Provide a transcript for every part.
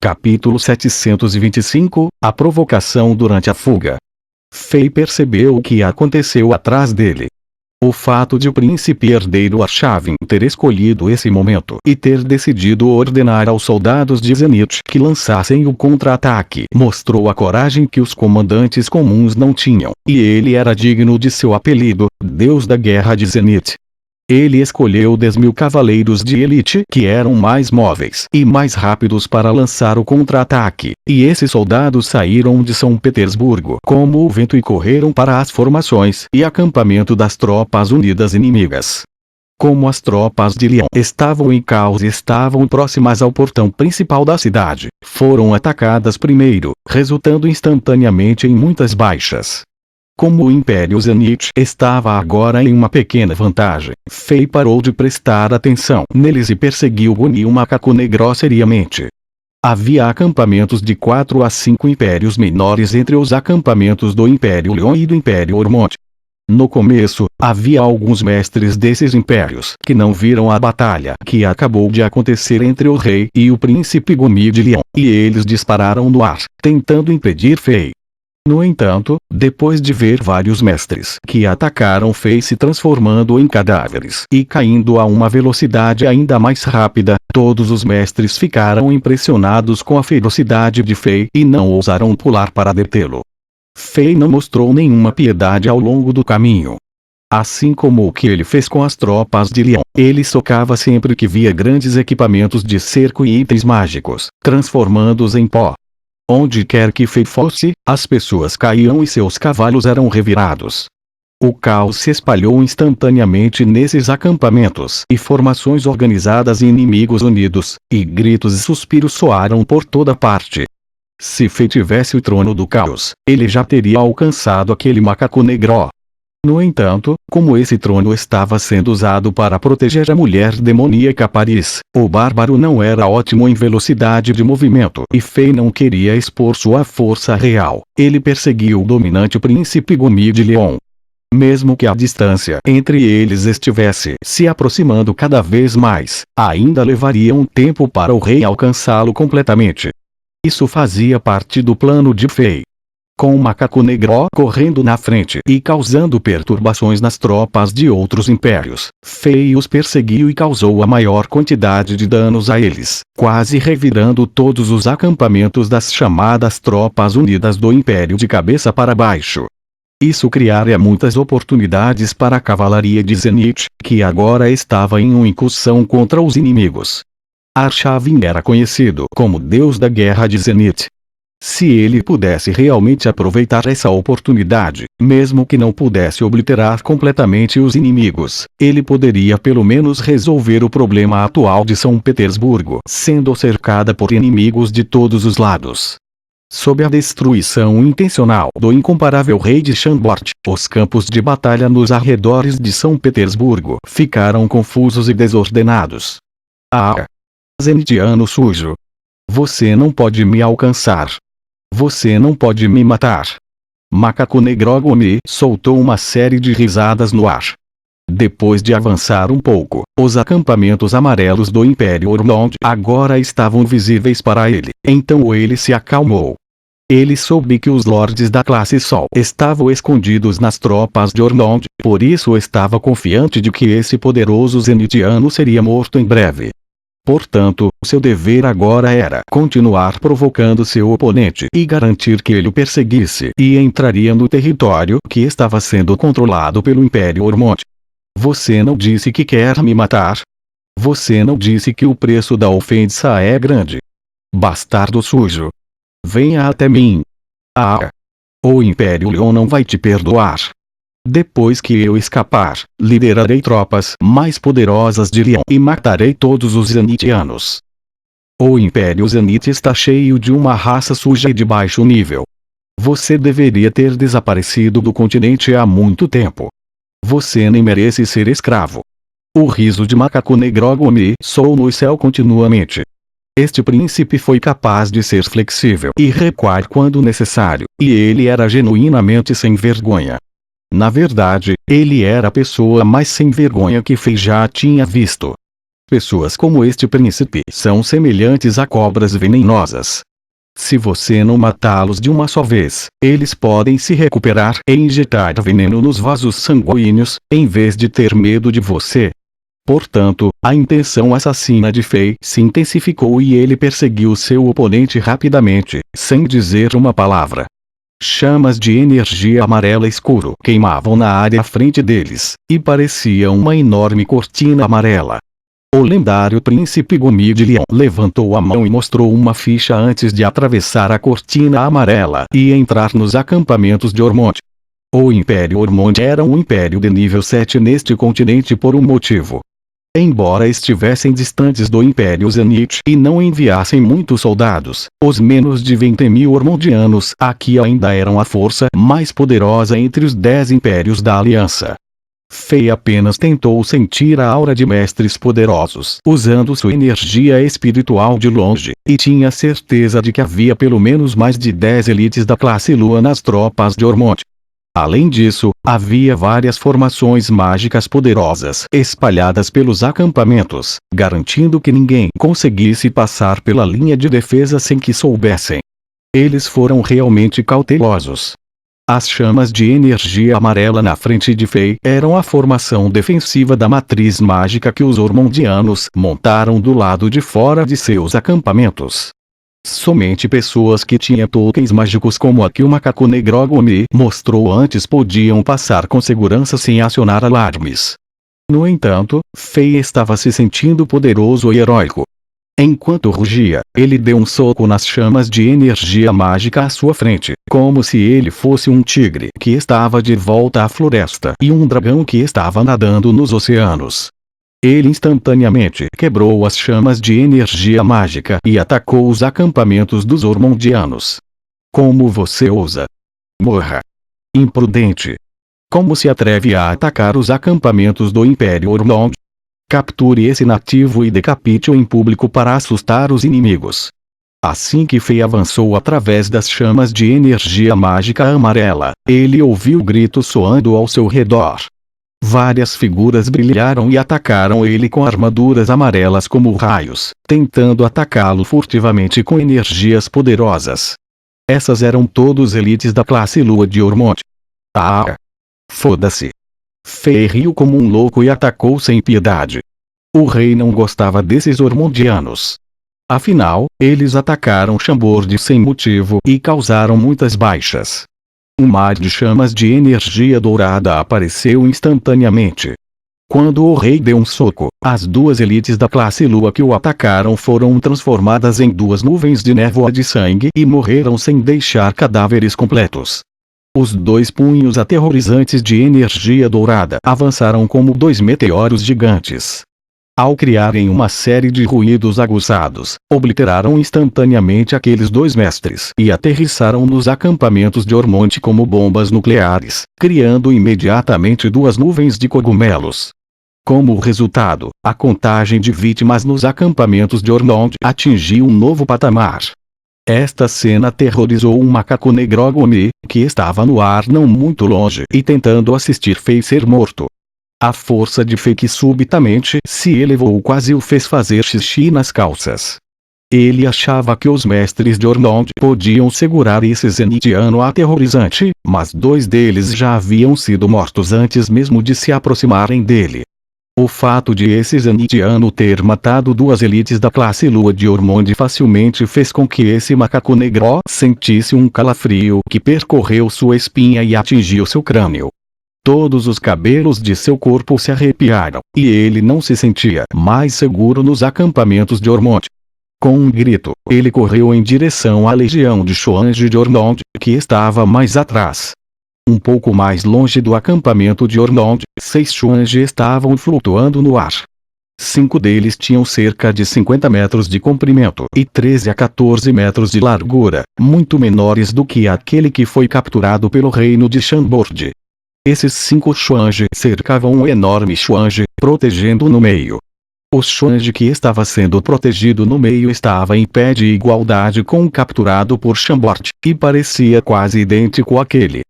Capítulo 725 – A provocação durante a fuga. Fei percebeu o que aconteceu atrás dele. O fato de o príncipe herdeiro Arshavin ter escolhido esse momento e ter decidido ordenar aos soldados de Zenith que lançassem o contra-ataque mostrou a coragem que os comandantes comuns não tinham, e ele era digno de seu apelido, Deus da Guerra de Zenith. Ele escolheu 10.000 cavaleiros de elite que eram mais móveis e mais rápidos para lançar o contra-ataque, e esses soldados saíram de São Petersburgo como o vento e correram para as formações e acampamento das tropas unidas inimigas. Como as tropas de Lyon estavam em caos e estavam próximas ao portão principal da cidade, foram atacadas primeiro, resultando instantaneamente em muitas baixas. Como o Império Zenith estava agora em uma pequena vantagem, Fei parou de prestar atenção neles e perseguiu Guni o macaco negro seriamente. Havia acampamentos de 4 a 5 impérios menores entre os acampamentos do Império Leon e do Império Ormond. No começo, havia alguns mestres desses impérios que não viram a batalha que acabou de acontecer entre o rei e o príncipe Gumi de Lyon, e eles dispararam no ar, tentando impedir Fei. No entanto, depois de ver vários mestres que atacaram Fei se transformando em cadáveres e caindo a uma velocidade ainda mais rápida, todos os mestres ficaram impressionados com a ferocidade de Fei e não ousaram pular para detê-lo. Fei não mostrou nenhuma piedade ao longo do caminho. Assim como o que ele fez com as tropas de Lyon, ele socava sempre que via grandes equipamentos de cerco e itens mágicos, transformando-os em pó. Onde quer que Fei fosse, as pessoas caíam e seus cavalos eram revirados. O caos se espalhou instantaneamente nesses acampamentos e formações organizadas e inimigos unidos, e gritos e suspiros soaram por toda parte. Se Fei tivesse o trono do caos, ele já teria alcançado aquele macaco negro. No entanto, como esse trono estava sendo usado para proteger a mulher demoníaca Paris, o bárbaro não era ótimo em velocidade de movimento e Fei não queria expor sua força real. Ele perseguiu o dominante príncipe Gumi de Lyon. Mesmo que a distância entre eles estivesse se aproximando cada vez mais, ainda levaria um tempo para o rei alcançá-lo completamente. Isso fazia parte do plano de Fei. Com o macaco negro correndo na frente e causando perturbações nas tropas de outros impérios, Fei os perseguiu e causou a maior quantidade de danos a eles, quase revirando todos os acampamentos das chamadas tropas unidas do Império de cabeça para baixo. Isso criaria muitas oportunidades para a cavalaria de Zenith, que agora estava em uma incursão contra os inimigos. Arshavin era conhecido como Deus da Guerra de Zenith. Se ele pudesse realmente aproveitar essa oportunidade, mesmo que não pudesse obliterar completamente os inimigos, ele poderia pelo menos resolver o problema atual de São Petersburgo, sendo cercada por inimigos de todos os lados. Sob a destruição intencional do incomparável rei de Chambord, os campos de batalha nos arredores de São Petersburgo ficaram confusos e desordenados. Ah! Zenitiano sujo! Você não pode me alcançar! Você não pode me matar! Macaco negro Gumi soltou uma série de risadas no ar. Depois de avançar um pouco, os acampamentos amarelos do Império Ormond agora estavam visíveis para ele, então ele se acalmou. Ele soube que os lordes da classe Sol estavam escondidos nas tropas de Ormond, por isso estava confiante de que esse poderoso zenitiano seria morto em breve. Portanto, seu dever agora era continuar provocando seu oponente e garantir que ele o perseguisse e entraria no território que estava sendo controlado pelo Império Ormond. Você não disse que quer me matar? Você não disse que o preço da ofensa é grande? Bastardo sujo! Venha até mim! Ah! O Império Leon não vai te perdoar. Depois que eu escapar, liderarei tropas mais poderosas de Lyon e matarei todos os zenitianos. O Império Zenith está cheio de uma raça suja e de baixo nível. Você deveria ter desaparecido do continente há muito tempo. Você nem merece ser escravo. O riso de macaco negro Gumi soou no céu continuamente. Este príncipe foi capaz de ser flexível e recuar quando necessário, e ele era genuinamente sem vergonha. Na verdade, ele era a pessoa mais sem vergonha que Fei já tinha visto. Pessoas como este príncipe são semelhantes a cobras venenosas. Se você não matá-los de uma só vez, eles podem se recuperar e injetar veneno nos vasos sanguíneos, em vez de ter medo de você. Portanto, a intenção assassina de Fei se intensificou e ele perseguiu seu oponente rapidamente, sem dizer uma palavra. Chamas de energia amarela escuro queimavam na área à frente deles, e parecia uma enorme cortina amarela. O lendário príncipe Gumi de Leão levantou a mão e mostrou uma ficha antes de atravessar a cortina amarela e entrar nos acampamentos de Ormond. O Império Ormond era um império de nível 7 neste continente por um motivo. Embora estivessem distantes do Império Zenith e não enviassem muitos soldados, os menos de 20.000 ormondianos aqui ainda eram a força mais poderosa entre os 10 impérios da Aliança. Fei apenas tentou sentir a aura de mestres poderosos usando sua energia espiritual de longe, e tinha certeza de que havia pelo menos mais de 10 elites da classe Lua nas tropas de Ormond. Além disso, havia várias formações mágicas poderosas espalhadas pelos acampamentos, garantindo que ninguém conseguisse passar pela linha de defesa sem que soubessem. Eles foram realmente cautelosos. As chamas de energia amarela na frente de Fei eram a formação defensiva da matriz mágica que os ormondianos montaram do lado de fora de seus acampamentos. Somente pessoas que tinham tokens mágicos como a que o macaco Negrogumi mostrou antes podiam passar com segurança sem acionar alarmes. No entanto, Fei estava se sentindo poderoso e heróico. Enquanto rugia, ele deu um soco nas chamas de energia mágica à sua frente, como se ele fosse um tigre que estava de volta à floresta e um dragão que estava nadando nos oceanos. Ele instantaneamente quebrou as chamas de energia mágica e atacou os acampamentos dos ormondianos. Como você ousa? Morra! Imprudente! Como se atreve a atacar os acampamentos do Império Ormond? Capture esse nativo e decapite-o em público para assustar os inimigos. Assim que Fei avançou através das chamas de energia mágica amarela, ele ouviu gritos soando ao seu redor. Várias figuras brilharam e atacaram ele com armaduras amarelas como raios, tentando atacá-lo furtivamente com energias poderosas. Essas eram todos elites da classe Lua de Ormond. Ah! Foda-se! Fei riu como um louco e atacou sem piedade. O rei não gostava desses ormondianos. Afinal, eles atacaram Chambord sem motivo e causaram muitas baixas. Um mar de chamas de energia dourada apareceu instantaneamente. Quando o rei deu um soco, as duas elites da classe Lua que o atacaram foram transformadas em duas nuvens de névoa de sangue e morreram sem deixar cadáveres completos. Os dois punhos aterrorizantes de energia dourada avançaram como dois meteoros gigantes. Ao criarem uma série de ruídos aguçados, obliteraram instantaneamente aqueles dois mestres e aterrissaram nos acampamentos de Ormond como bombas nucleares, criando imediatamente duas nuvens de cogumelos. Como resultado, a contagem de vítimas nos acampamentos de Ormond atingiu um novo patamar. Esta cena aterrorizou um macaco Negrogumi, que estava no ar não muito longe e tentando assistir Fei ser morto. A força de Fei que subitamente se elevou quase o fez fazer xixi nas calças. Ele achava que os mestres de Ormond podiam segurar esse zenitiano aterrorizante, mas dois deles já haviam sido mortos antes mesmo de se aproximarem dele. O fato de esse zenitiano ter matado duas elites da classe Lua de Ormond facilmente fez com que esse macaco negro sentisse um calafrio que percorreu sua espinha e atingiu seu crânio. Todos os cabelos de seu corpo se arrepiaram, e ele não se sentia mais seguro nos acampamentos de Ormond. Com um grito, ele correu em direção à legião de Xuange de Ormond, que estava mais atrás. Um pouco mais longe do acampamento de Ormond, 6 Xuange estavam flutuando no ar. 5 deles tinham cerca de 50 metros de comprimento e 13 a 14 metros de largura, muito menores do que aquele que foi capturado pelo reino de Chambord. Esses 5 Xuange cercavam um enorme Xuange, protegendo-o no meio. O Xuange que estava sendo protegido no meio estava em pé de igualdade com o capturado por Chambord, e parecia quase idêntico àquele.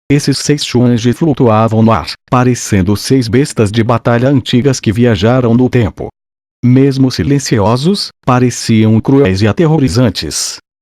Esses 6 Xuange flutuavam no ar, parecendo 6 bestas de batalha antigas que viajaram no tempo. Mesmo silenciosos, pareciam cruéis e aterrorizantes.